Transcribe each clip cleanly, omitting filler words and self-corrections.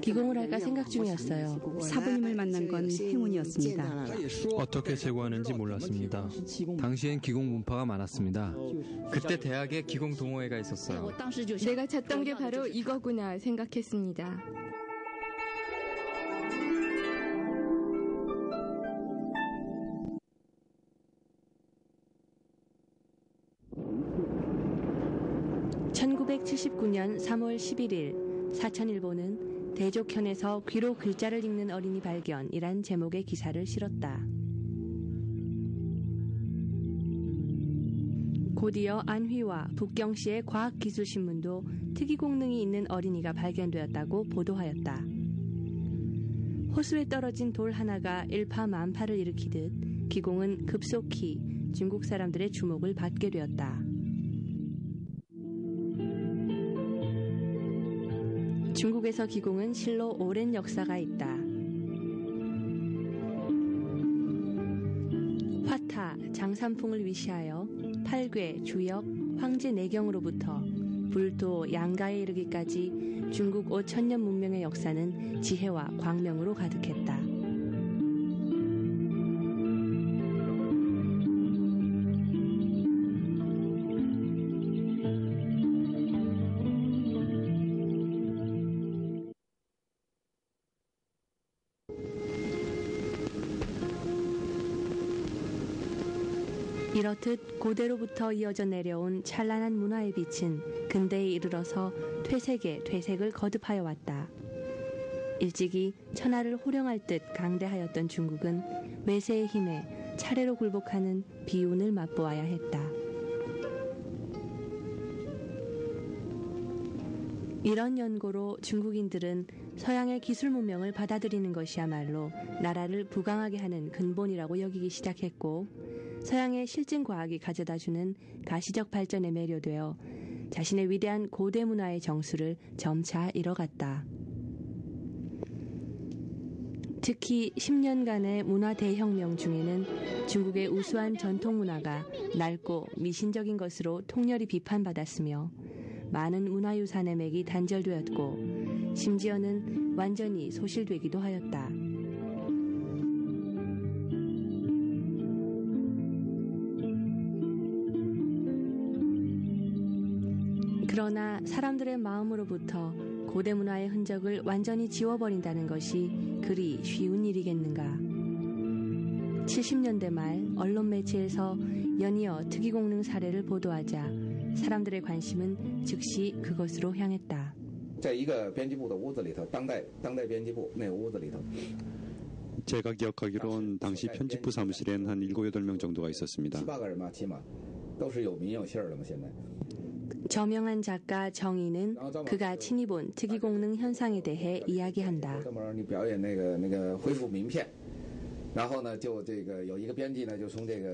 기공을 할까 생각 중이었어요. 사부님을 만난 건 행운이었습니다. 어떻게 제거하는지 몰랐습니다. 당시엔 기공 문파가 많았습니다. 그때 대학에 기공 동호회가 있었어요. 내가 찾던 게 바로 이거구나 생각했습니다. (1979년 3월 11일) 사천일보는 대족현에서 귀로 글자를 읽는 어린이 발견이란 제목의 기사를 실었다. 곧이어 안휘와 북경시의 과학기술신문도 특이공능이 있는 어린이가 발견되었다고 보도하였다. 호수에 떨어진 돌 하나가 일파만파를 일으키듯 기공은 급속히 중국 사람들의 주목을 받게 되었다. 중국에서 기공은 실로 오랜 역사가 있다. 화타, 장산풍을 위시하여 팔괘, 주역, 황제 내경으로부터 불도, 양가에 이르기까지 중국 5,000년 문명의 역사는 지혜와 광명으로 가득했다. 이렇듯 고대로부터 이어져 내려온 찬란한 문화의 빛은 근대에 이르러서 퇴색을 거듭하여 왔다. 일찍이 천하를 호령할 듯 강대하였던 중국은 외세의 힘에 차례로 굴복하는 비운을 맛보아야 했다. 이런 연고로 중국인들은 서양의 기술 문명을 받아들이는 것이야말로 나라를 부강하게 하는 근본이라고 여기기 시작했고, 서양의 실증 과학이 가져다주는 가시적 발전에 매료되어 자신의 위대한 고대 문화의 정수를 점차 잃어갔다. 특히 10년간의 문화 대혁명 중에는 중국의 우수한 전통 문화가 낡고 미신적인 것으로 통렬히 비판받았으며 많은 문화유산의 맥이 단절되었고 심지어는 완전히 소실되기도 하였다. 그러나 사람들의 마음으로부터 고대 문화의 흔적을 완전히 지워버린다는 것이 그리 쉬운 일이겠는가. 70년대 말 언론 매체에서 연이어 특이공능 사례를 보도하자 사람들의 관심은 즉시 그것으로 향했다. 제가 기억하기론 당시 편집부 사무실엔 한 7, 8명 정도가 있었습니다. 저명한 작가 정의는 그가 친히 본 특이공능 현상에 대해 이야기한다.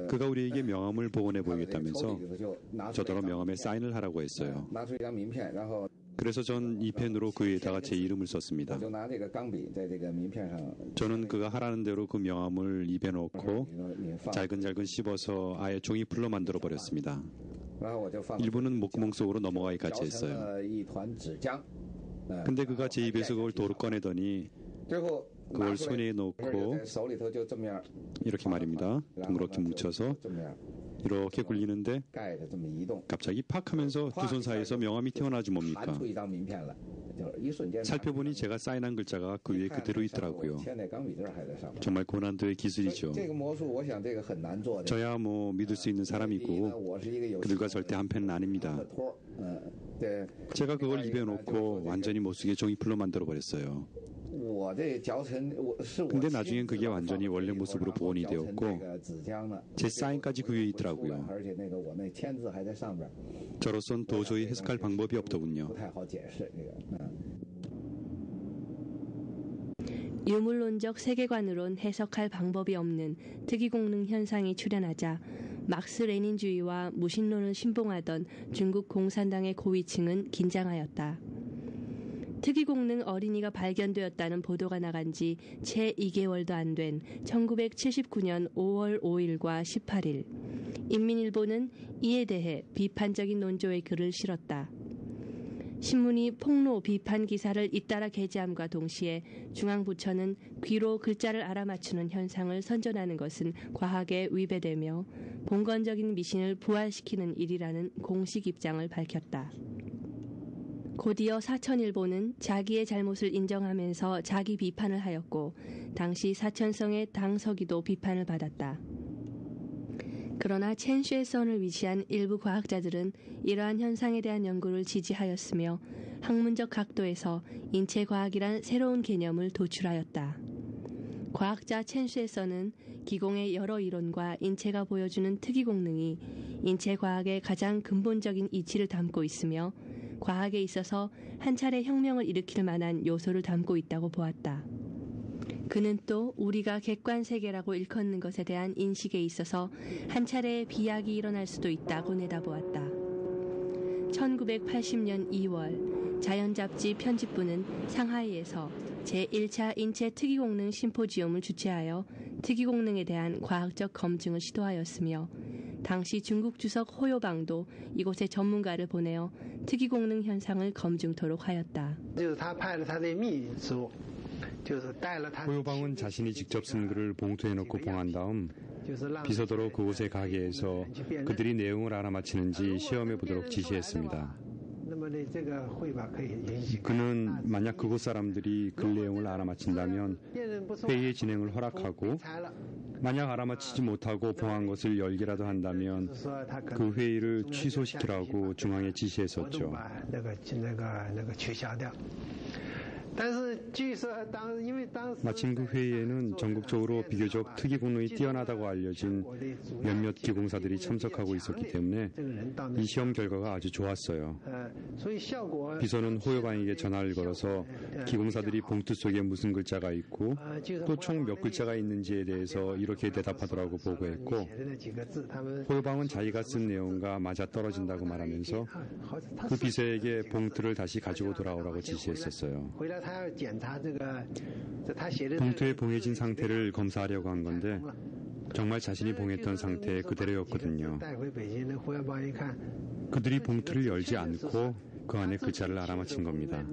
그가 우리에게 명함을 복원해 보이겠다면서 저더러 명함에 사인을 하라고 했어요. 그래서 전 이 펜으로 그 위에다가 제 이름을 썼습니다. 저는 그가 하라는 대로 그 명함을 입에 넣고 잘근잘근 씹어서 아예 종이풀로 만들어 버렸습니다. 일부는 목구멍 속으로 넘어가기 같이 했어요. 근데 그가 제 입에서 그걸 도로 꺼내더니 그걸 손에 넣고 이렇게 말입니다. 둥그렇게 뭉쳐서 이렇게 굴리는데 갑자기 팍 하면서 두 손 사이에서 명함이 튀어나오지 뭡니까? 살펴보니 제가 사인한 글자가 그 위에 그대로 있더라고요. 정말 고난도의 기술이죠. 저야 뭐 믿을 수 있는 사람이고 그들과 절대 한패는 아닙니다. 제가 그걸 입에 놓고 완전히 못쓰게 종이풀로 만들어버렸어요. 근데 나중엔 그게 완전히 원래 모습으로 복원이 되었고 제 사인까지 그 위에 있더라고요. 저로선 도저히 해석할 방법이 없더군요. 유물론적 세계관으론 해석할 방법이 없는 특이공능 현상이 출현하자 막스 레닌주의와 무신론을 신봉하던 중국 공산당의 고위층은 긴장하였다. 특이공능 어린이가 발견되었다는 보도가 나간 지 채 2개월도 안 된 1979년 5월 5일과 18일, 인민일보는 이에 대해 비판적인 논조의 글을 실었다. 신문이 폭로 비판 기사를 잇따라 게재함과 동시에 중앙부처는 귀로 글자를 알아맞추는 현상을 선전하는 것은 과학에 위배되며 봉건적인 미신을 부활시키는 일이라는 공식 입장을 밝혔다. 곧이어 사천일보는 자기의 잘못을 인정하면서 자기 비판을 하였고 당시 사천성의 당서기도 비판을 받았다. 그러나 첸쉐선을 위시한 일부 과학자들은 이러한 현상에 대한 연구를 지지하였으며 학문적 각도에서 인체과학이란 새로운 개념을 도출하였다. 과학자 첸쉐선은 기공의 여러 이론과 인체가 보여주는 특이 공능이 인체과학의 가장 근본적인 이치를 담고 있으며 과학에 있어서 한 차례 혁명을 일으킬 만한 요소를 담고 있다고 보았다. 그는 또 우리가 객관세계라고 일컫는 것에 대한 인식에 있어서 한 차례의 비약이 일어날 수도 있다고 내다보았다. 1980년 2월 자연잡지 편집부는 상하이에서 제1차 인체 특이공능 심포지움을 주최하여 특이공능에 대한 과학적 검증을 시도하였으며 당시 중국 주석 호요방도 이곳에 전문가를 보내어 특이공능 현상을 검증토록 하였다. 호요방은 자신이 직접 쓴 글을 봉투에 넣고 봉한 다음 비서도로 그곳에 가게 해서 그들이 내용을 알아맞히는지 시험해 보도록 지시했습니다. 그는 만약 그곳 사람들이 글 내용을 알아맞힌다면 회의의 진행을 허락하고 만약 알아맞히지 못하고 봉한 것을 열기라도 한다면 그 회의를 취소시키라고 중앙에 지시했었죠. 마침 그 회의에는 전국적으로 비교적 특이 공능이 뛰어나다고 알려진 몇몇 기공사들이 참석하고 있었기 때문에 이 시험 결과가 아주 좋았어요. 비서는 호요방에게 전화를 걸어서 기공사들이 봉투 속에 무슨 글자가 있고 또 총 몇 글자가 있는지에 대해서 이렇게 대답하더라고 보고했고 호요방은 자기가 쓴 내용과 맞아떨어진다고 말하면서 그 비서에게 봉투를 다시 가지고 돌아오라고 지시했었어요. 봉투에 봉해진 상태를 검사하려고 한 건데 정말 자신이 봉했던 상태 그대로였거든요. 그들이 봉투를 열지 않고 그 안에 글자를 알아맞힌 겁니다.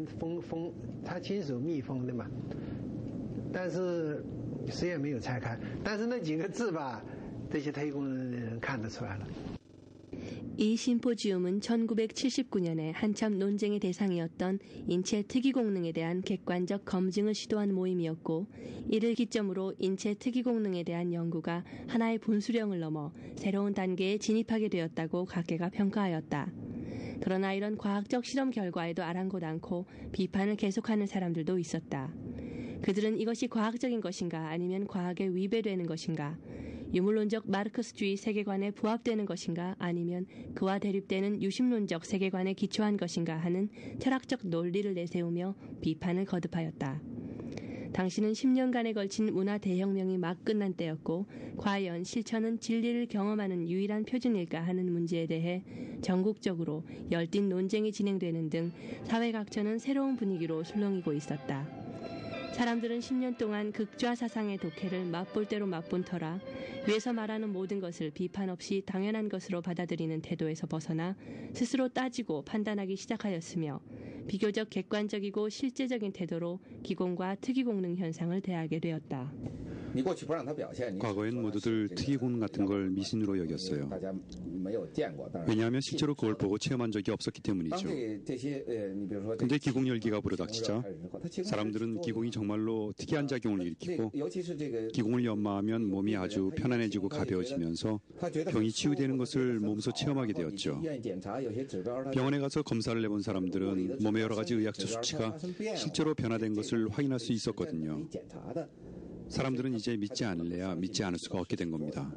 이 심포지움은 1979년에 한참 논쟁의 대상이었던 인체 특이 공능에 대한 객관적 검증을 시도한 모임이었고 이를 기점으로 인체 특이 공능에 대한 연구가 하나의 분수령을 넘어 새로운 단계에 진입하게 되었다고 각계가 평가하였다. 그러나 이런 과학적 실험 결과에도 아랑곳 않고 비판을 계속하는 사람들도 있었다. 그들은 이것이 과학적인 것인가 아니면 과학에 위배되는 것인가, 유물론적 마르크스주의 세계관에 부합되는 것인가 아니면 그와 대립되는 유심론적 세계관에 기초한 것인가 하는 철학적 논리를 내세우며 비판을 거듭하였다. 당시는 10년간에 걸친 문화 대혁명이 막 끝난 때였고 과연 실천은 진리를 경험하는 유일한 표준일까 하는 문제에 대해 전국적으로 열띤 논쟁이 진행되는 등 사회 각처는 새로운 분위기로 술렁이고 있었다. 사람들은 10년 동안 극좌 사상의 독해를 맛볼 대로 맛본 터라 위에서 말하는 모든 것을 비판 없이 당연한 것으로 받아들이는 태도에서 벗어나 스스로 따지고 판단하기 시작하였으며 비교적 객관적이고 실제적인 태도로 기공과 특이공능 현상을 대하게 되었다. 과거엔 모두들 특이공능 같은 걸 미신으로 여겼어요. 왜냐하면 실제로 그걸 보고 체험한 적이 없었기 때문이죠. 근데 기공 열기가 불어닥치자 사람들은 기공이 정말로 특이한 작용을 일으키고 기공을 연마하면 몸이 아주 편안해지고 가벼워지면서 병이 치유되는 것을 몸소 체험하게 되었죠. 병원에 가서 검사를 해본 사람들은 몸의 여러 가지 의학적 수치가 실제로 변화된 것을 확인할 수 있었거든요. 사람들은 이제 믿지 않을래야 믿지 않을 수가 없게 된 겁니다.